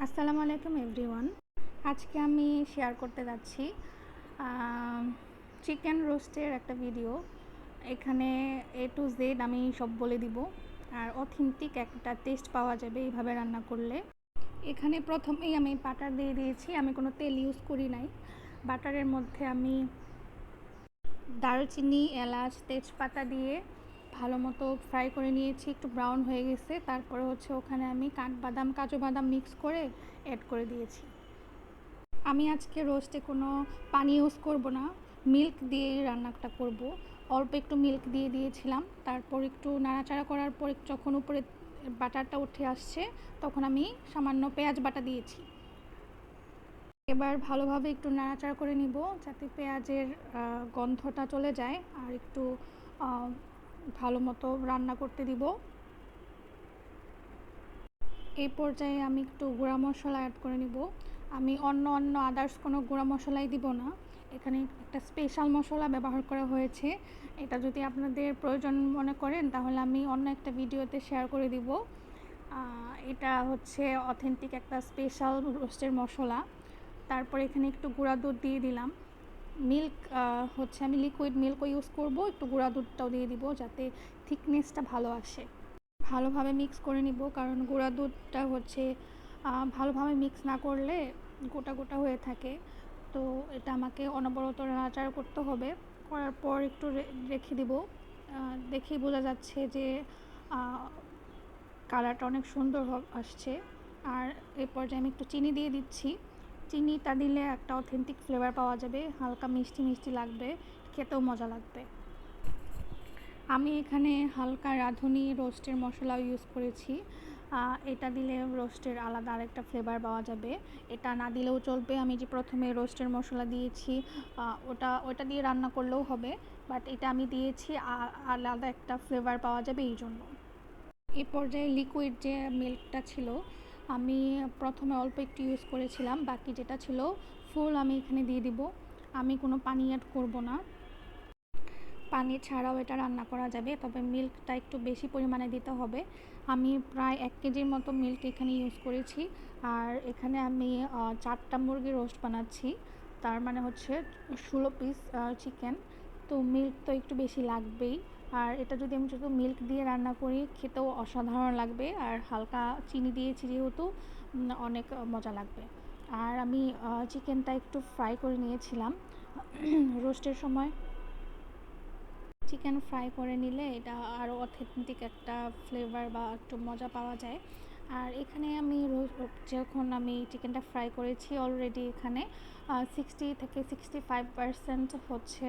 আসসালামু আলাইকুম এভরিওয়ান। আজকে আমি শেয়ার করতে যাচ্ছি চিকেন রোস্টের একটা ভিডিও। এখানে A to Z আমি সব বলে দিব, আর অথেন্টিক একটা টেস্ট পাওয়া যাবে এইভাবে রান্না করলে। এখানে প্রথমেই আমি বাটার দিয়ে দিয়েছি, আমি কোনো তেল ইউজ করি নাই। বাটারের মধ্যে আমি দারুচিনি, এলাচ, তেজপাতা দিয়ে ভালো মতো ফ্রাই করে নিয়েছি, একটু ব্রাউন হয়ে গেছে। তারপরে ওখানে আমি কাঠবাদাম, কাজু বাদাম মিক্স করে অ্যাড করে দিয়েছি। আমি আজকে রোস্টে কোনো পানি ইউজ করব না, মিল্ক দিয়ে রান্নাটা করব। অল্প একটু মিল্ক দিয়ে দিয়েছিলাম, তারপর একটু নাড়াচাড়া করার পর যখন উপরে বাটারটা উঠে আসছে তখন আমি সামান্য পেঁয়াজ বাটা দিয়েছি। এবার ভালোভাবে একটু নাড়াচাড়া করে নিব যাতে পেঁয়াজের গন্ধটা চলে যায়, আর একটু ভালো মতো রান্না করতে দিব। এই পর্যায়ে আমি একটু গুঁড়া মশলা অ্যাড করে নিব। আমি অন্য আদার্স কোনো গুঁড়া মশলাই দিব না, এখানে একটা স্পেশাল মশলা ব্যবহার করা হয়েছে। এটা যদি আপনাদের প্রয়োজন মনে করেন তাহলে আমি অন্য একটা ভিডিওতে শেয়ার করে দিব। এটা হচ্ছে অথেন্টিক একটা স্পেশাল রোস্টের মশলা। তারপর এখানে একটু গুঁড়া দুধ দিয়ে দিলাম। মিল্ক হচ্ছে আমি লিকুইড মিল্কও ইউজ করব, একটু গুঁড়া দুধটাও দিয়ে দিব যাতে থিকনেসটা ভালো আসে। ভালোভাবে মিক্স করে নিব, কারণ গুঁড়া দুধটা হচ্ছে ভালোভাবে মিক্স না করলে গোটা গোটা হয়ে থাকে। তো এটা আমাকে অনবরত নাড়াচাড়া করতে হবে। করার পর একটু রেখে দিব। দেখেই বোঝা যাচ্ছে যে কালারটা অনেক সুন্দর আসছে। আর এই পর্যায়ে আমি একটু চিনি দিয়ে দিচ্ছি। চিনিটা দিলে একটা অথেন্টিক ফ্লেভার পাওয়া যাবে, হালকা মিষ্টি মিষ্টি লাগবে, খেতেও মজা লাগবে। আমি এখানে হালকা রাঁধুনি রোস্টের মশলাও ইউজ করেছি। এটা দিলে রোস্টের আলাদা আরেকটা ফ্লেভার পাওয়া যাবে। এটা না দিলেও চলবে, আমি যে প্রথমে রোস্টের মশলা দিয়েছি ওটা দিয়ে রান্না করলেও হবে, বাট এটা আমি দিয়েছি আলাদা একটা ফ্লেভার পাওয়া যাবে এই জন্য। এই পর্যায়ে লিকুইড যে মিল্কটা ছিল আমি প্রথমে অল্প একটু ইউজ করেছিলাম, বাকি যেটা ছিল ফুল আমি এখানে দিয়ে দিব। আমি কোনো পানি অ্যাড করব না, পানি ছাড়াও এটা রান্না করা যাবে, তবে মিল্কটা একটু বেশি পরিমাণে দিতে হবে। আমি প্রায় 1 কেজির মতো মিল্ক এখানে ইউজ করেছি। আর এখানে আমি 4টা মুরগি রোস্ট বানাচ্ছি, তার মানে হচ্ছে 16 পিস চিকেন। তো মিল্ক তো একটু বেশি লাগবেই, আর এটা যদি আমি শুধু মিল্ক দিয়ে রান্না করি খেতেও অসাধারণ লাগবে, আর হালকা চিনি দিয়েছি যেহেতু অনেক মজা লাগবে। আর আমি চিকেনটা একটু ফ্রাই করে নিয়েছিলাম রোস্টের সময়। চিকেন ফ্রাই করে নিলে এটা আরও অথেন্টিক একটা ফ্লেভার বা একটু মজা পাওয়া যায়। আর এখানে আমি যখন আমি চিকেনটা ফ্রাই করেছি অলরেডি এখানে 60 থেকে 65% হচ্ছে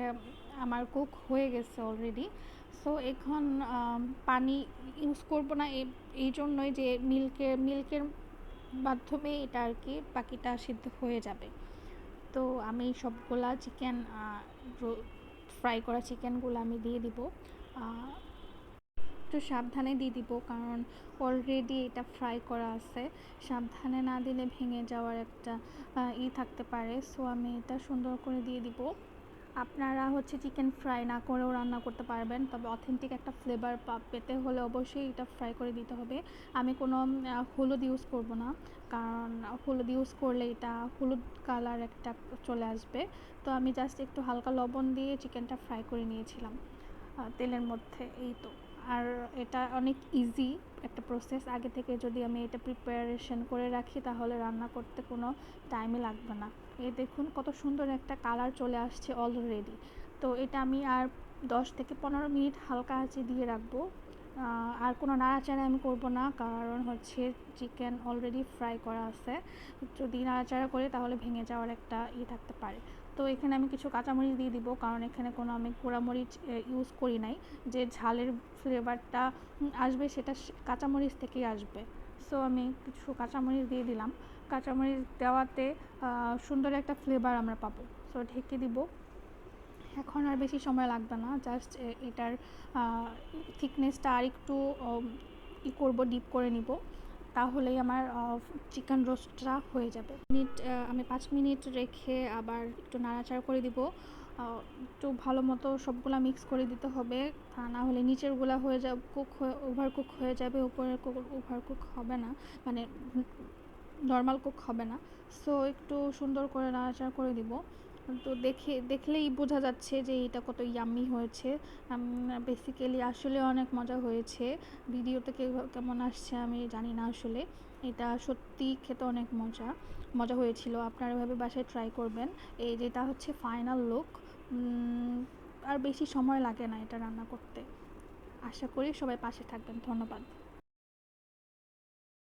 আমার কুক হয়ে গেছে অলরেডি। সো এখন পানি ইউজ করব না, এই জন্যই যে মিল্কের মাধ্যমে এটা আর কি বাকিটা সিদ্ধ হয়ে যাবে। তো আমি সবগুলা চিকেন ফ্রাই করা চিকেনগুলো আমি দিয়ে দিব। একটু সাবধানে দিয়ে দিব, কারণ অলরেডি এটা ফ্রাই করা আছে, সাবধানে না দিলে ভেঙে যাওয়ার একটা থাকতে পারে। সো আমি এটা সুন্দর করে দিয়ে দিব। আপনারা হচ্ছে চিকেন ফ্রাই না করেও রান্না করতে পারবেন, তবে অথেন্টিক একটা ফ্লেভার পেতে হলে অবশ্যই এটা ফ্রাই করে দিতে হবে। আমি কোনো হলুদ ইউজ করব না, কারণ হলুদ ইউজ করলে এটা হলুদ কালার একটা চলে আসবে। তো আমি জাস্ট একটু হালকা লবণ দিয়ে চিকেনটা ফ্রাই করে নিয়েছিলাম তেলের মধ্যে, এই তো। আর এটা অনেক ইজি একটা প্রসেস, আগে থেকে যদি আমি এটা প্রিপারেশন করে রাখি তাহলে রান্না করতে কোনো টাইমই লাগবে না। এই দেখুন কত সুন্দর একটা কালার চলে আসছে অলরেডি। তো এটা আমি আর 10 থেকে 15 মিনিট হালকা আঁচে দিয়ে রাখবো। আর কোনো নাড়াচাড়া আমি করব না, কারণ হচ্ছে চিকেন অলরেডি ফ্রাই করা আছে, যদি নাড়াচাড়া করে তাহলে ভেঙে যাওয়ার একটা থাকতে পারে। তো এখানে আমি কিছু কাঁচামরিচ দিয়ে দিব, কারণ এখানে কোনো আমি পোড়ামরিচ ইউজ করি নাই। যে ঝালের ফ্লেভারটা আসবে সেটা কাঁচামরিচ থেকেই আসবে। সো আমি কিছু কাঁচামরিচ দিয়ে দিলাম। কাঁচামরিচ দেওয়াতে সুন্দর একটা ফ্লেভার আমরা পাবো। সো ঢেকে দিব। এখন আর বেশি সময় লাগবে না, জাস্ট এটার থিকনেসটা আর একটু করব, ডিপ করে নিব, তাহলেই আমার চিকেন রোস্টটা হয়ে যাবে। আমি 5 মিনিট রেখে আবার একটু নাড়াচাড়া করে দিব। একটু ভালো মতো সবগুলা মিক্স করে দিতে হবে, তা না হলে নিচেরগুলা হয়ে যাবে ওভার কুক হয়ে যাবে, উপরের ওভার কুক হবে না, মানে নর্মাল কুক হবে না। সো একটু সুন্দর করে নাড়াচাড়া করে দিব। তো দেখলেই বোঝা যাচ্ছে যে এটা কত ইয়াম্মি হয়েছে। বেসিক্যালি আসলে অনেক মজা হয়েছে। ভিডিওতে কেমন আসছে আমি জানি না আসলে। এটা সত্যিই খেতে অনেক মজা হয়েছিল। আপনারা এভাবে বাসায় ট্রাই করবেন। যেটা হচ্ছে ফাইনাল লুক। আর বেশি সময় লাগে না এটা রান্না করতে। আশা করি সবাই পাশে থাকবেন। ধন্যবাদ।